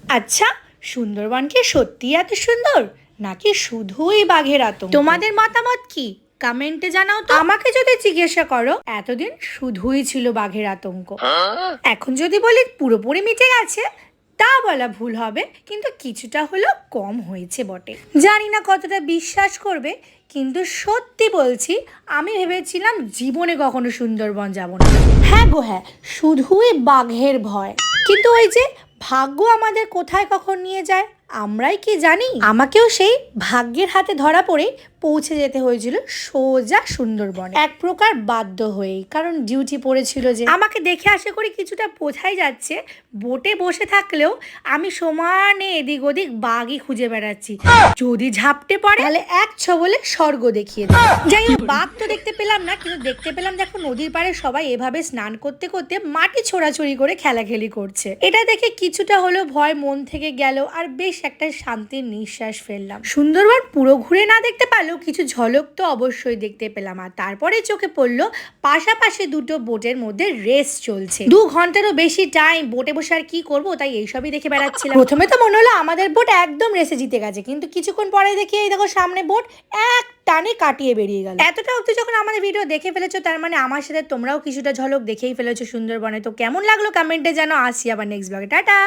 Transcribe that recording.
আচ্ছা, সুন্দরবন কি সত্যি এত সুন্দর নাকি শুধুই বাঘের আতঙ্ক? তোমাদের মতামত কি কমেন্টে জানাও তো। আমাকে যদি জিজ্ঞাসা করো, এতদিন শুধুই ছিল বাঘের আতঙ্ক। এখন যদি বলি পুরোপুরি মিটে গেছে, তা বলা ভুল হবে, কিন্তু কিছুটা হলেও কম হয়েছে বটে। জানি না কতটা বিশ্বাস করবে, কিন্তু সত্যি বলছি, আমি ভেবেছিলাম জীবনে কখনো সুন্দরবন যাব না। হ্যাঁ গো হ্যাঁ, শুধুই বাঘের ভয়। কিন্তু ওই যে ভাগ্য আমাদের কোথায় কখন নিয়ে যায় আমরাই কি জানি। আমাকেও সেই ভাগ্যের হাতে ধরা পড়ে পৌঁছে যেতে হয়েছিল সোজা সুন্দরবনে, এক প্রকার বাধ্য হয়েই, কারণ ডিউটি পড়েছিল। যে আমাকে দেখে আশা করি কিছুটা বোঝাই যাচ্ছে, বোটে বসে থাকলেও আমি সমানে এদিক ওদিক বাঘই খুঁজে বেড়াচ্ছি। যদি ঝাপটে পড়ে তাহলে এক ছবলে স্বর্গ দেখিয়ে দেয়। যাই হোক, বাঘ তো দেখতে পেলাম না, কিন্তু দেখতে পেলাম দেখো নদীর পাড়ে সবাই এভাবে স্নান করতে করতে মাটি ছোড়াছড়ি করে খেলাখেলি করছে। এটা দেখে কিছুটা হলেও ভয় মন থেকে গেল, আর বেশ একটা শান্তির নিঃশ্বাস ফেললাম। সুন্দরবন পুরো ঘুরে না দেখতে পারলেও কিছু ঝলক তো অবশ্যই দেখতে পেলাম। আর তারপরে চোখে পড়লো পাশাপাশি দুটো বোটের মধ্যে রেস চলছে। 2 ঘন্টারও বেশি টাইম বোটে বসে আর কি করবো, তাই এইসবই দেখে বেড়াচ্ছিলাম। প্রথমে তো মনে হলো আমাদের বোট একদম রেসে জিতে গেছে, কিন্তু কিছুক্ষণ পরে দেখি এই দেখো সামনে বোট এক টানে কাটিয়ে বেরিয়ে গেল। এতটা অবধি যখন আমাদের ভিডিও দেখে ফেলেছো, তার মানে আমার সাথে তোমরাও কিছুটা ঝলক দেখেই ফেলেছো সুন্দরবনে। তো কেমন লাগলো কমেন্টে জানো। আসি আবার নেক্সট ব্লগে, টাটা।